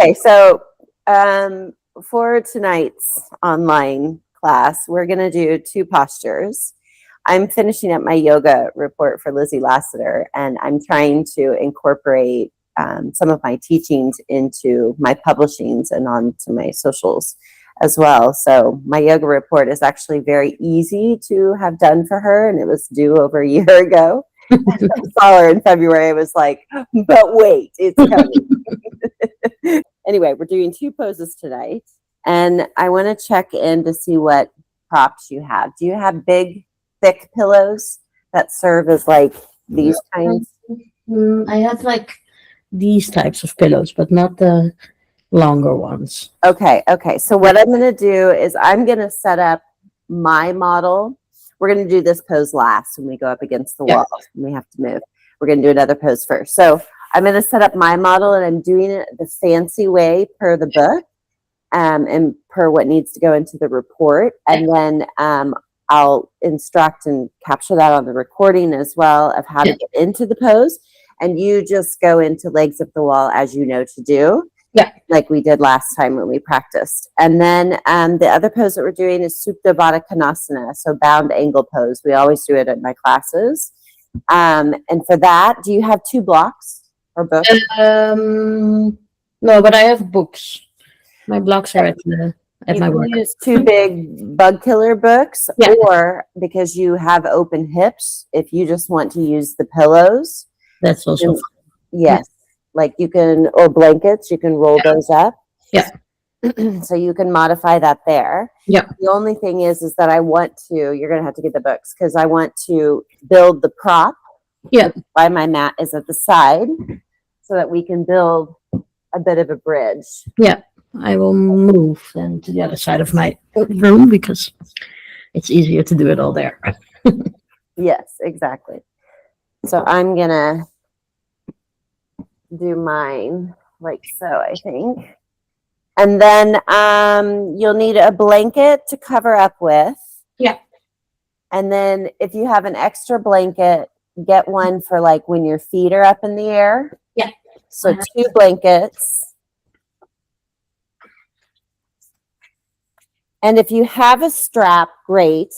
Okay, so for tonight's online class, we're going to do two postures. I'm finishing up my yoga report for Lizzie Lassiter, and I'm trying to incorporate some of my teachings into my publishings and onto my socials as well. So my yoga report is actually very easy to have done for her, and it was due over a year ago. I saw her in February. I was like, but wait, it's coming. Anyway, we're doing two poses tonight, and I want to check in to see what props you have. Do you have big, thick pillows that serve as like these kinds? I have like these types of pillows, but not the longer ones. Okay. So what I'm going to do is I'm going to set up my model. We're going to do this pose last when we go up against the wall and we have to move. We're going to do another pose first. So I'm going to set up my model, and I'm doing it the fancy way per the book and per what needs to go into the report. And then I'll instruct and capture that on the recording as well of how to get into the pose. And you just go into legs up the wall as you know to do. Yeah. Like we did last time when we practiced. And then the other pose that we're doing is Supta Baddha Konasana, so bound angle pose. We always do it at my classes. And for that, do you have two blocks or books? No, but I have books. My blocks are at my work. You use two big bug killer books, or because you have open hips, if you just want to use the pillows. That's also fine. Yes. Like you can, or blankets, you can roll those up. Yeah. So you can modify that there. Yeah. The only thing is that I want to, you're going to have to get the books because I want to build the prop. Yeah. By my mat is at the side so that we can build a bit of a bridge. Yeah. I will move then to the other side of my room because it's easier to do it all there. Yes, exactly. So I'm going to do mine like so, I think. And then you'll need a blanket to cover up with. Yeah. And then if you have an extra blanket, get one for like when your feet are up in the air. Yeah. So two blankets. And if you have a strap, great.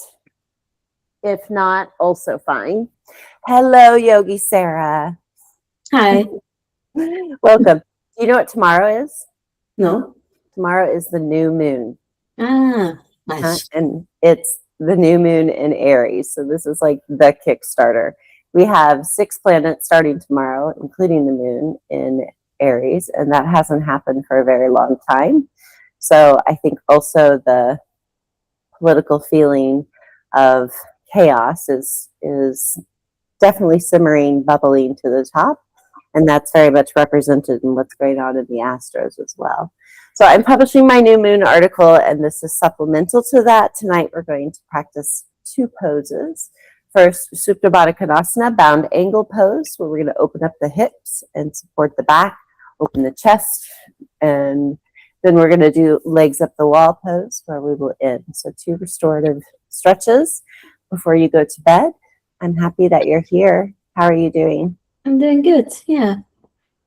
If not, also fine. Hello, Yogi Sarah. Hi. Welcome. Do you know what tomorrow is? No. Tomorrow is the new moon. Ah, nice. And it's the new moon in Aries. So this is like the Kickstarter. We have 6 planets starting tomorrow, including the moon in Aries. And that hasn't happened for a very long time. So I think also the political feeling of chaos is definitely simmering, bubbling to the top. And that's very much represented in what's going on in the Astros as well. So I'm publishing my new moon article, and this is supplemental to that. Tonight we're going to practice 2 poses. First, Supta Baddha Konasana, bound angle pose, where we're going to open up the hips and support the back, open the chest, and then we're going to do legs up the wall pose, where we will end. So 2 restorative stretches before you go to bed. I'm happy that you're here. How are you doing? I'm doing good. Yeah.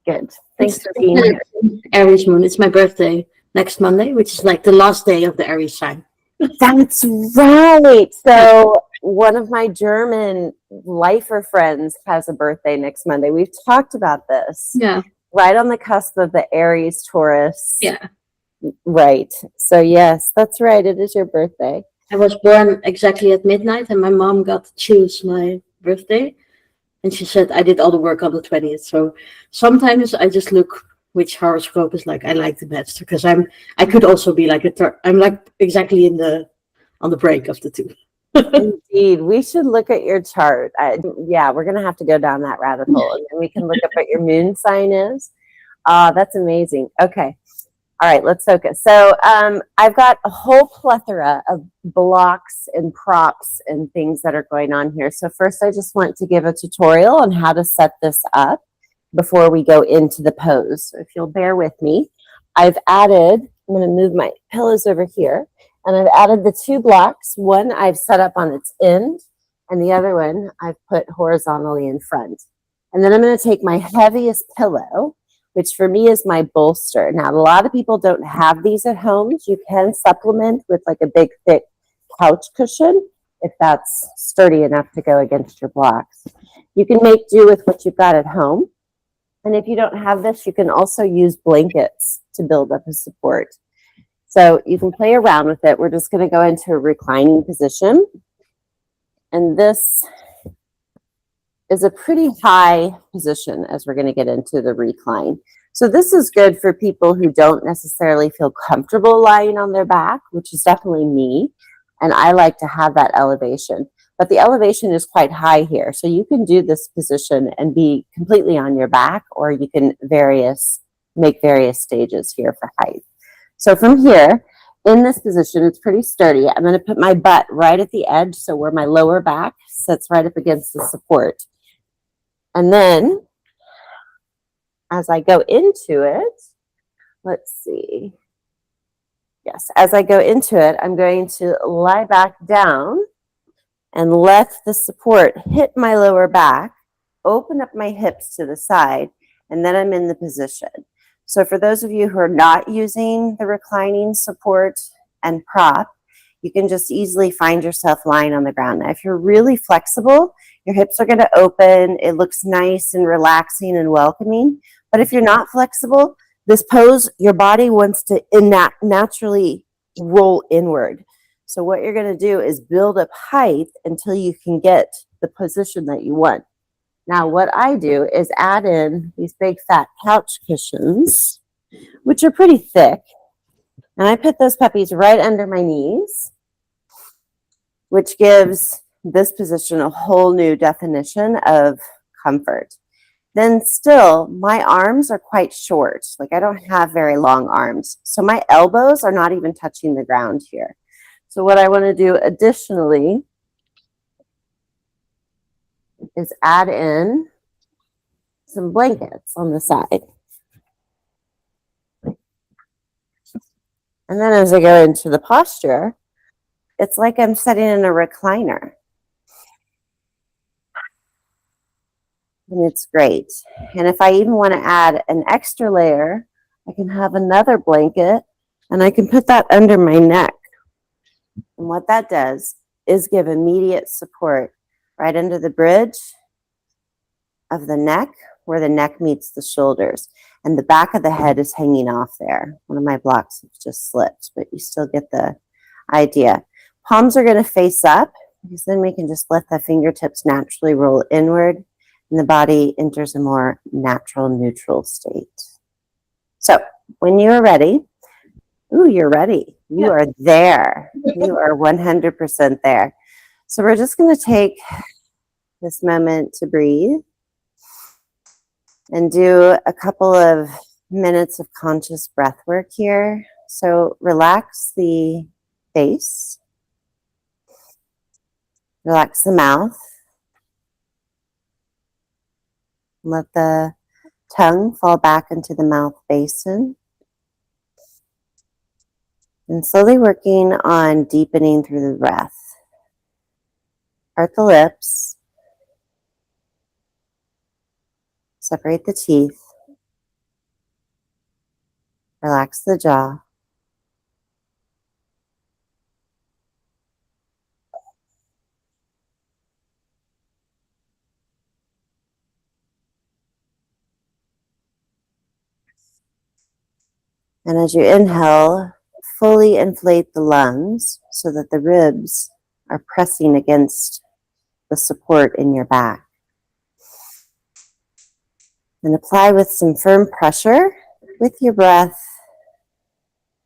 Good. Thanks for being here. Aries moon. It's my birthday next Monday, which is like the last day of the Aries sign. That's right. So one of my German lifer friends has a birthday next Monday. We've talked about this. Yeah. Right on the cusp of the Aries Taurus. Yeah. Right. So yes, that's right. It is your birthday. I was born exactly at midnight, and my mom got to choose my birthday. And she said I did all the work on the 20th. So sometimes I just look which horoscope is like I like the best, because I could also be like I'm like exactly on the break of the 2. Indeed, we should look at your chart. Yeah, we're gonna have to go down that rabbit hole, and then we can look up what your moon sign is. That's amazing. Okay. All right, let's focus. So I've got a whole plethora of blocks and props and things that are going on here. So first, I just want to give a tutorial on how to set this up before we go into the pose. So if you'll bear with me, I'm going to move my pillows over here, and I've added the 2 blocks. One I've set up on its end, and the other one I've put horizontally in front. And then I'm going to take my heaviest pillow, which for me is my bolster. Now, a lot of people don't have these at home. You can supplement with like a big, thick couch cushion if that's sturdy enough to go against your blocks. You can make do with what you've got at home. And if you don't have this, you can also use blankets to build up a support. So you can play around with it. We're just going to go into a reclining position. And this is a pretty high position as we're going to get into the recline. So this is good for people who don't necessarily feel comfortable lying on their back, which is definitely me. And I like to have that elevation. But the elevation is quite high here. So you can do this position and be completely on your back, or you can make various stages here for height. So from here, in this position, it's pretty sturdy. I'm going to put my butt right at the edge, so where my lower back sits right up against the support. And then, as I go into it, let's see. Yes, as I go into it, I'm going to lie back down and let the support hit my lower back, open up my hips to the side, and then I'm in the position. So for those of you who are not using the reclining support and prop, you can just easily find yourself lying on the ground. Now, if you're really flexible, your hips are going to open. It looks nice and relaxing and welcoming. But if you're not flexible, this pose, your body wants to naturally roll inward. So what you're going to do is build up height until you can get the position that you want. Now, what I do is add in these big fat couch cushions, which are pretty thick. And I put those puppies right under my knees, which gives this position a whole new definition of comfort. Then still, my arms are quite short. Like, I don't have very long arms. So my elbows are not even touching the ground here. So what I want to do additionally is add in some blankets on the side. And then as I go into the posture, it's like I'm sitting in a recliner. And it's great. And if I even want to add an extra layer, I can have another blanket and I can put that under my neck. And what that does is give immediate support right under the bridge of the neck, where the neck meets the shoulders. And the back of the head is hanging off there. One of my blocks has just slipped, but you still get the idea. Palms are going to face up, because then we can just let the fingertips naturally roll inward, and the body enters a more natural, neutral state. So when you're ready, you're ready. You are there. You are 100% there. So we're just going to take this moment to breathe and do a couple of minutes of conscious breath work here. So relax the face, relax the mouth, let the tongue fall back into the mouth basin. And slowly working on deepening through the breath. Part the lips. Separate the teeth. Relax the jaw. And as you inhale, fully inflate the lungs so that the ribs are pressing against the support in your back. And apply with some firm pressure with your breath,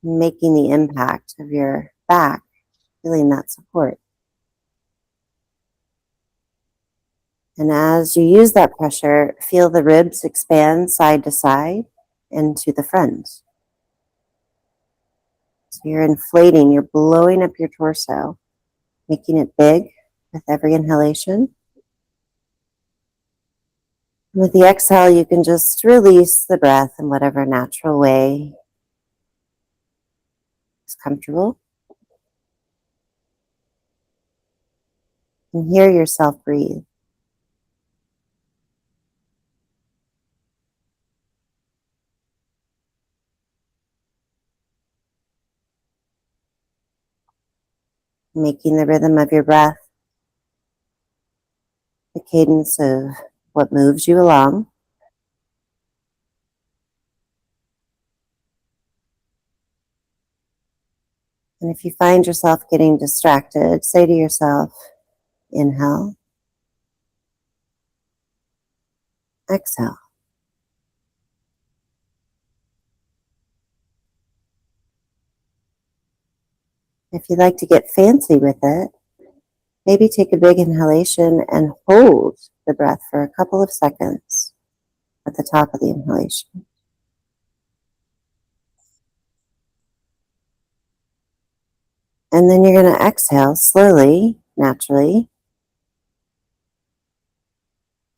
making the impact of your back, feeling that support. And as you use that pressure, feel the ribs expand side to side and to the front. So you're inflating, you're blowing up your torso, making it big with every inhalation. And with the exhale, you can just release the breath in whatever natural way is comfortable. And hear yourself breathe. making the rhythm of your breath the cadence of what moves you along. And if you find yourself getting distracted, say to yourself, inhale, exhale. If you'd like to get fancy with it, maybe take a big inhalation and hold the breath for a couple of seconds at the top of the inhalation. And then you're going to exhale slowly, naturally,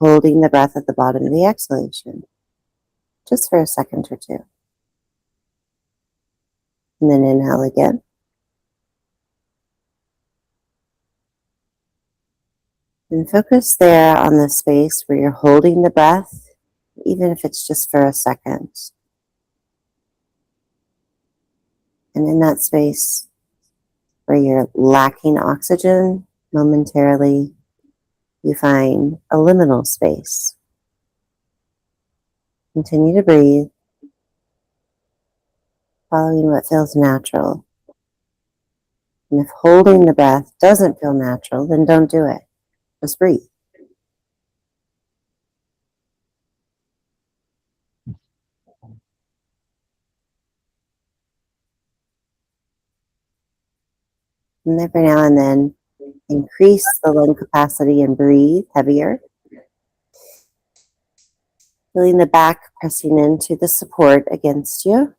holding the breath at the bottom of the exhalation, just for a second or two. And then inhale again. And focus there on the space where you're holding the breath, even if it's just for a second. And in that space where you're lacking oxygen, momentarily, you find a liminal space. Continue to breathe, following what feels natural. And if holding the breath doesn't feel natural, then don't do it. Just breathe. And every now and then, increase the lung capacity and breathe heavier. Feeling the back pressing into the support against you.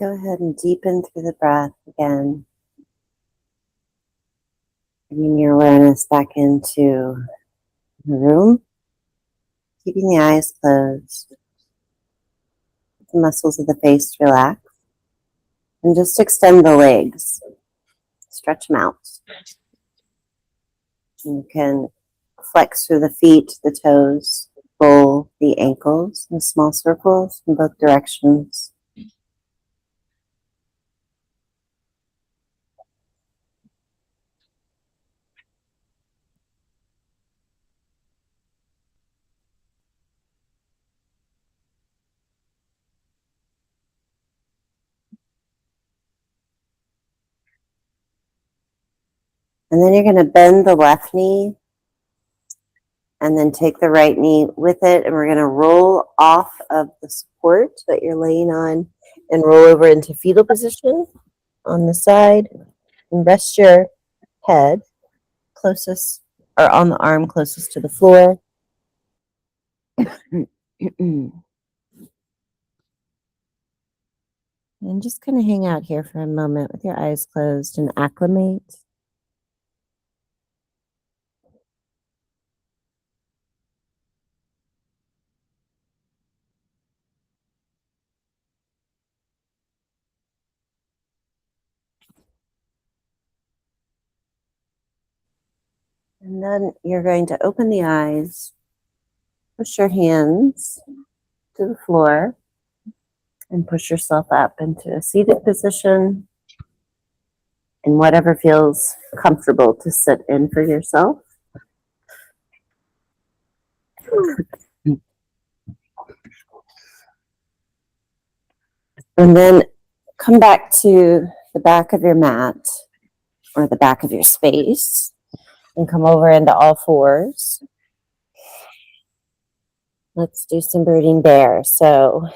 Go ahead and deepen through the breath again. Bringing your awareness back into the room. Keeping the eyes closed. The muscles of the face relax. And just extend the legs. Stretch them out. You can flex through the feet, the toes, roll the ankles in small circles in both directions. And then you're going to bend the left knee and then take the right knee with it. And we're going to roll off of the support that you're laying on And roll over into fetal position on the side and rest your head closest or on the arm closest to the floor. And just kind of hang out here for a moment with your eyes closed and acclimate. And then you're going to open the eyes, push your hands to the floor, and push yourself up into a seated position in whatever feels comfortable to sit in for yourself. And then come back to the back of your mat or the back of your space and come over into all fours. Let's do some brooding bear. So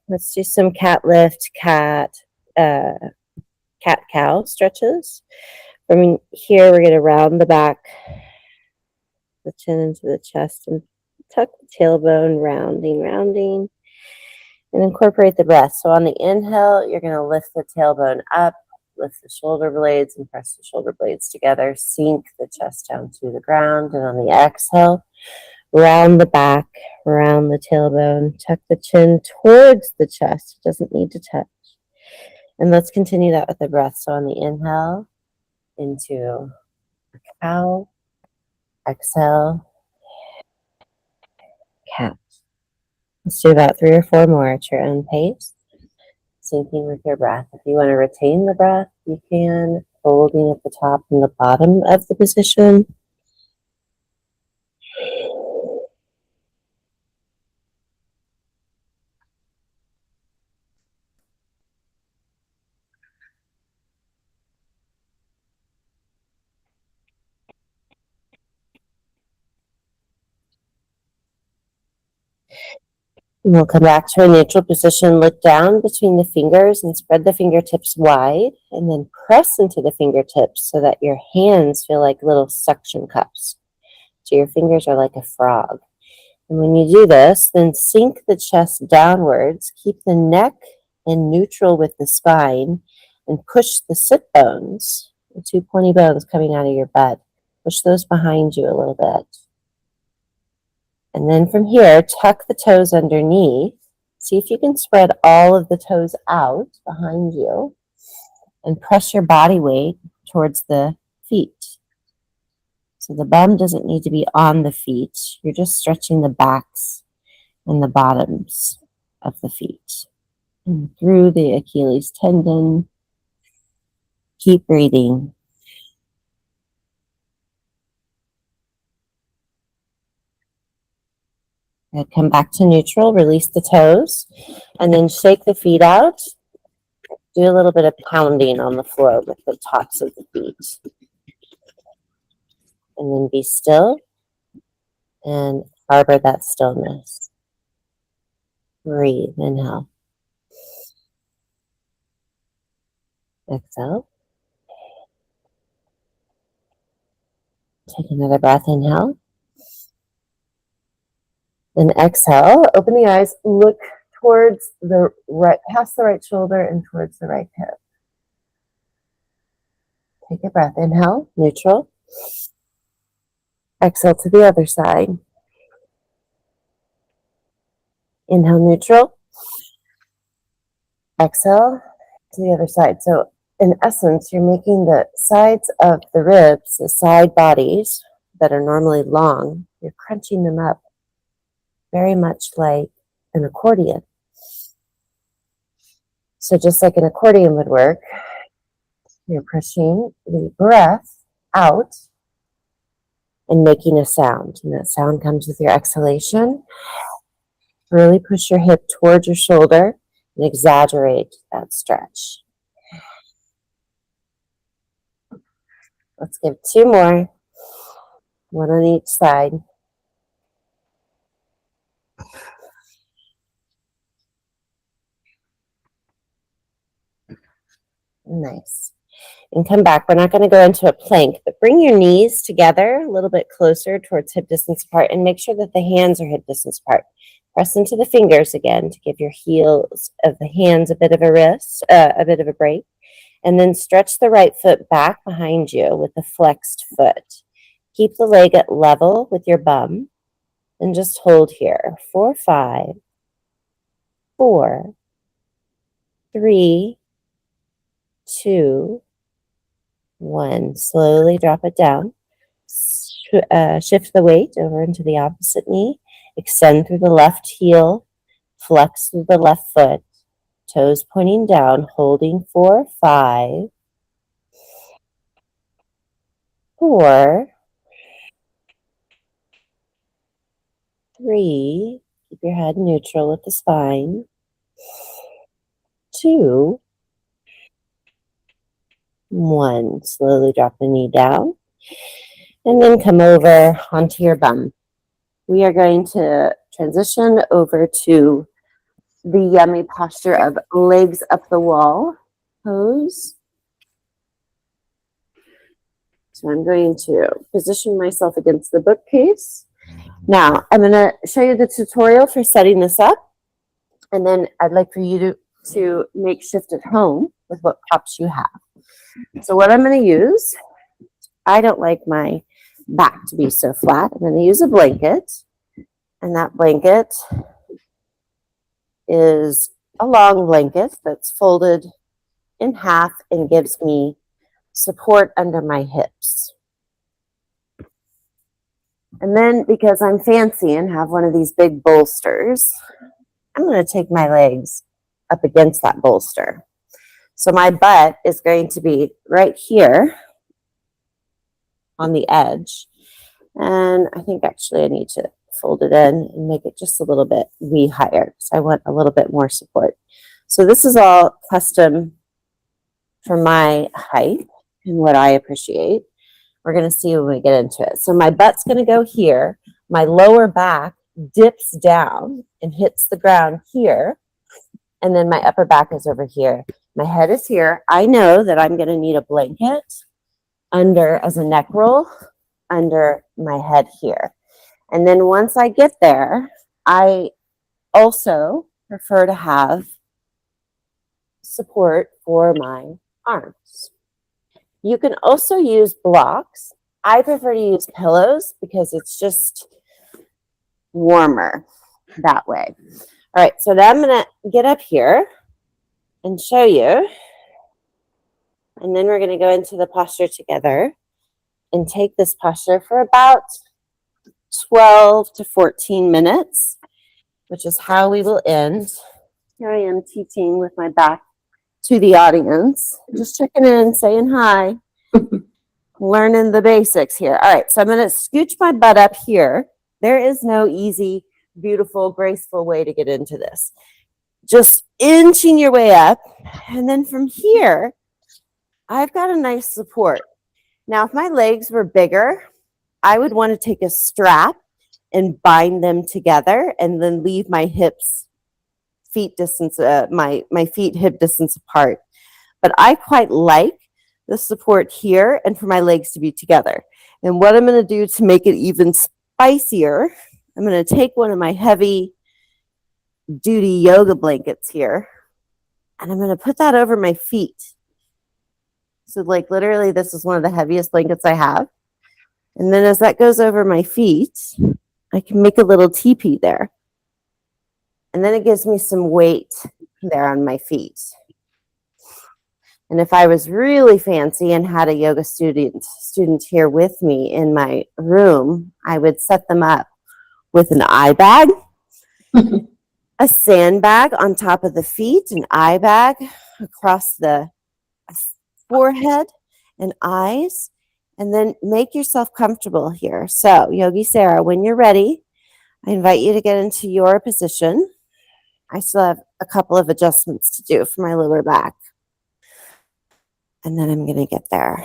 let's do some cat lift, cat, cow stretches. From here, we're going to round the back, the chin into the chest, and tuck the tailbone, rounding, and incorporate the breath. So on the inhale, you're going to lift the tailbone up, lift the shoulder blades, and press the shoulder blades together. Sink the chest down to the ground. And on the exhale, round the back, round the tailbone, tuck the chin towards the chest. It doesn't need to touch. And let's continue that with the breath. So on the inhale, into a cow, exhale, cat. Let's do about 3 or 4 more at your own pace, syncing with your breath. If you want to retain the breath, you can, holding at the top and the bottom of the position. And we'll come back to a neutral position. Look down between the fingers and spread the fingertips wide, and then press into the fingertips so that your hands feel like little suction cups. So your fingers are like a frog. And when you do this, then sink the chest downwards, keep the neck in neutral with the spine, and push the sit bones, the 2 pointy bones coming out of your butt. Push those behind you a little bit. And then from here, tuck the toes underneath. See if you can spread all of the toes out behind you and press your body weight towards the feet. So the bum doesn't need to be on the feet. You're just stretching the backs and the bottoms of the feet. And through the Achilles tendon. Keep breathing. And come back to neutral, release the toes, and then shake the feet out. Do a little bit of pounding on the floor with the tops of the feet. And then be still and harbor that stillness. Breathe, inhale. Exhale. Take another breath, inhale. Then exhale, open the eyes, look towards the right, past the right shoulder and towards the right hip. Take a breath, inhale, neutral. Exhale to the other side. Inhale, neutral. Exhale to the other side. So in essence, you're making the sides of the ribs, the side bodies that are normally long, you're crunching them up very much like an accordion. So just like an accordion would work, you're pushing the breath out and making a sound. And that sound comes with your exhalation. Really push your hip towards your shoulder and exaggerate that stretch. Let's give 2 more, one on each side. Nice. And come back. We're not going to go into a plank, but bring your knees together a little bit closer towards hip distance apart and make sure that the hands are hip distance apart. Press into the fingers again to give your heels of the hands a bit of a bit of a break. And then stretch the right foot back behind you with the flexed foot. Keep the leg at level with your bum and just hold here. 4, 5, 4, 3, 2, 1. Slowly drop it down. Shift the weight over into the opposite knee. Extend through the left heel. Flex through the left foot. Toes pointing down, holding 4, 5, 4, 3. Keep your head neutral with the spine. 2, 1. Slowly drop the knee down. And then come over onto your bum. We are going to transition over to the yummy posture of legs up the wall pose. So I'm going to position myself against the bookcase. Now, I'm going to show you the tutorial for setting this up. And then I'd like for you to make shift at home with what props you have. So what I'm going to use, I don't like my back to be so flat. I'm going to use a blanket. And that blanket is a long blanket that's folded in half and gives me support under my hips. And then because I'm fancy and have one of these big bolsters, I'm going to take my legs up against that bolster. So my butt is going to be right here on the edge. And I think actually I need to fold it in and make it just a little bit knee higher because I want a little bit more support. So this is all custom for my height and what I appreciate. We're going to see when we get into it. So my butt's going to go here. My lower back dips down and hits the ground here. And then my upper back is over here. My head is here. I know that I'm going to need a blanket under as a neck roll under my head here. And then once I get there, I also prefer to have support for my arms. You can also use blocks. I prefer to use pillows because it's just warmer that way. All right, so now I'm going to get up here and show you. And then we're going to go into the posture together and take this posture for about 12 to 14 minutes, which is how we will end. Here I am teaching with my back to the audience, just checking in, saying hi, learning the basics here. All right, so I'm going to scooch my butt up here. There is no easy, beautiful, graceful way to get into this. Just inching your way up, and then from here, I've got a nice support. Now, if my legs were bigger, I would want to take a strap and bind them together and then leave my hips, feet distance, my feet hip distance apart. But I quite like the support here and for my legs to be together. And what I'm going to do to make it even spicier, I'm going to take one of my heavy duty yoga blankets here and I'm going to put that over my feet. So like literally this is one of the heaviest blankets I have. And then as that goes over my feet, I can make a little teepee there. And then it gives me some weight there on my feet. And if I was really fancy and had a yoga student here with me in my room, I would set them up with an eye bag, a sandbag on top of the feet, an eye bag across the forehead and eyes, and then make yourself comfortable here. So, Yogi Sarah, when you're ready, I invite you to get into your position. I still have a couple of adjustments to do for my lower back. And then I'm going to get there.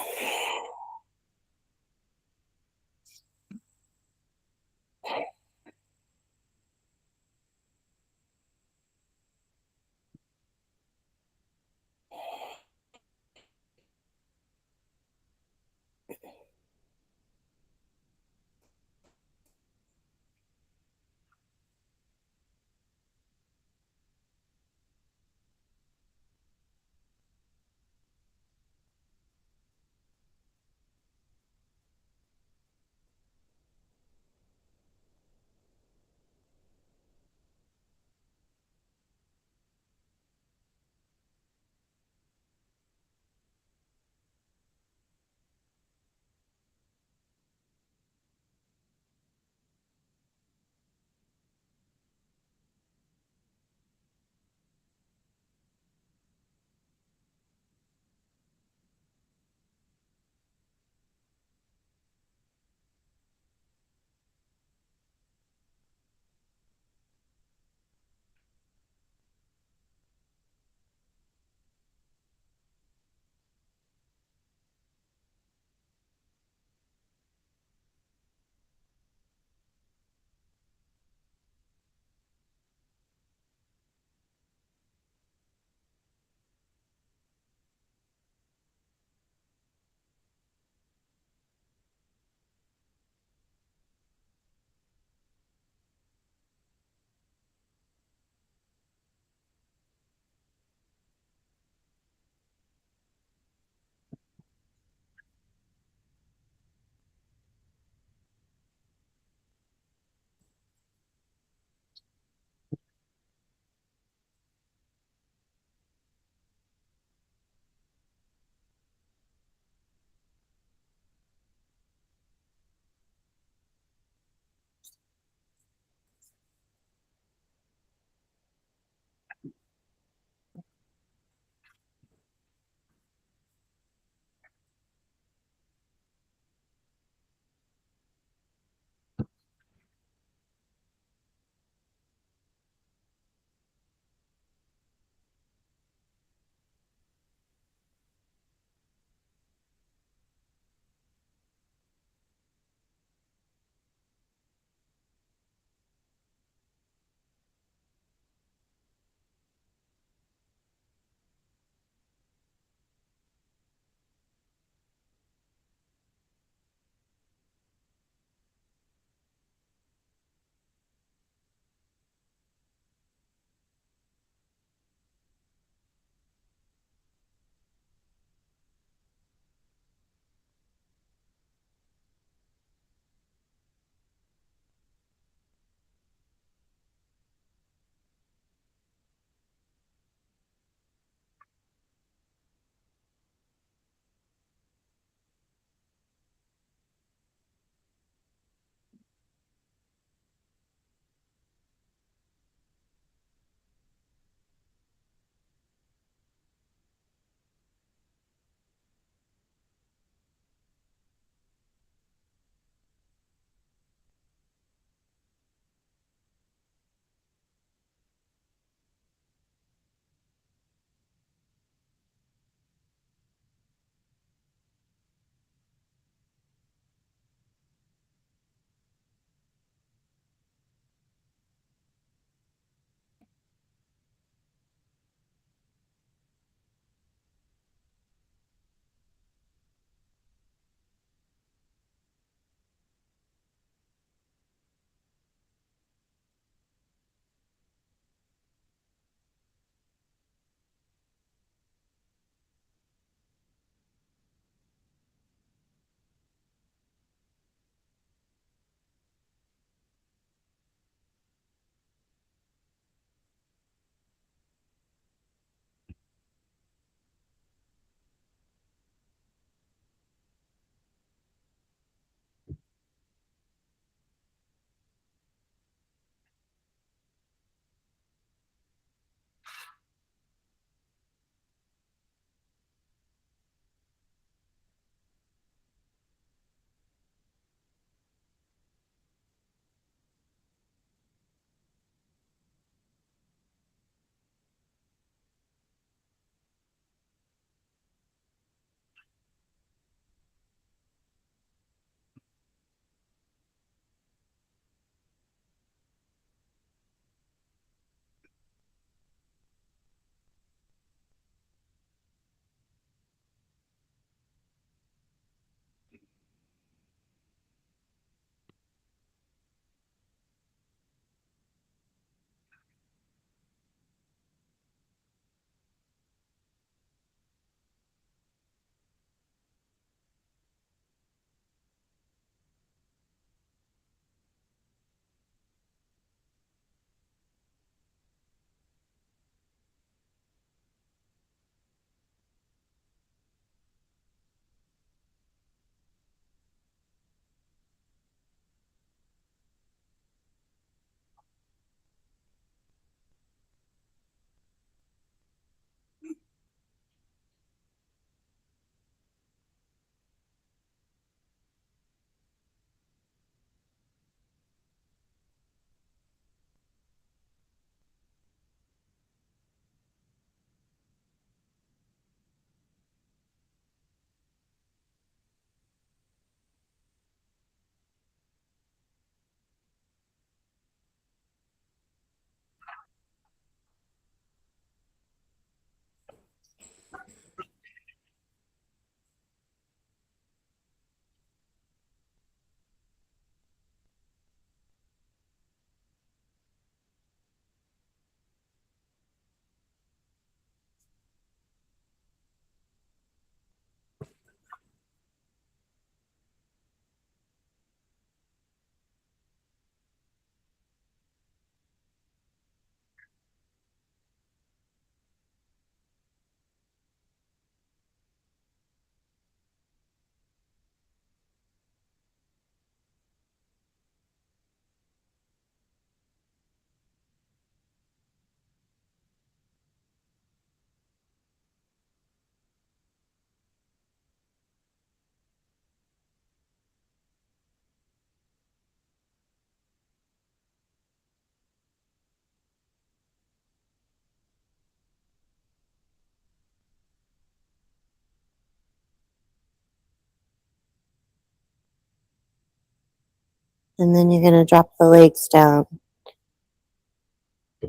And then you're going to drop the legs down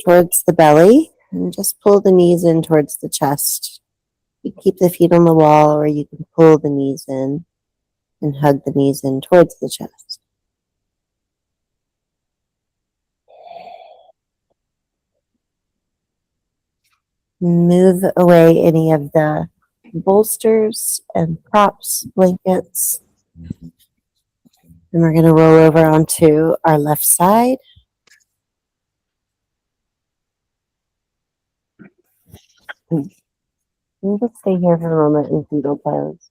towards the belly and just pull the knees in towards the chest. You keep the feet on the wall, or you can pull the knees in and hug the knees in towards the chest. Move away any of the bolsters and props, blankets. And we're going to roll over onto our left side. And just stay here for a moment in fetal pose.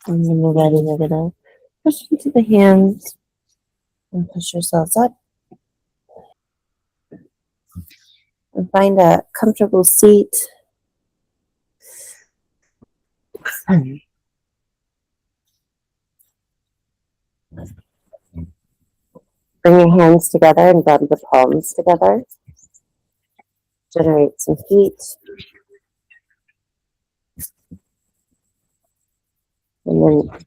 And when you're ready, you're going to push into the hands and push yourselves up. And find a comfortable seat. Bring your hands together and bend the palms together. Generate some heat. And then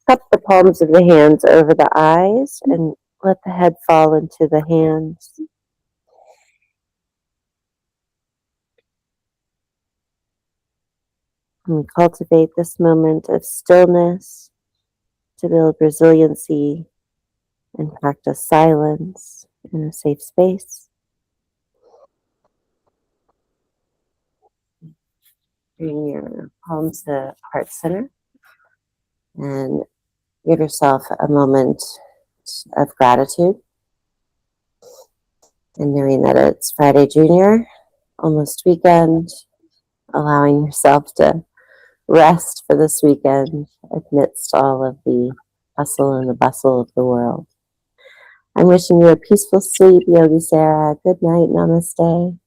cup the palms of the hands over the eyes and let the head fall into the hands. And cultivate this moment of stillness to build resiliency and practice silence in a safe space. Bring your palms to heart center and give yourself a moment of gratitude. And knowing that it's Friday Junior, almost weekend, allowing yourself to rest for this weekend amidst all of the hustle and the bustle of the world. I'm wishing you a peaceful sleep, Yogi Sarah. Good night. Namaste.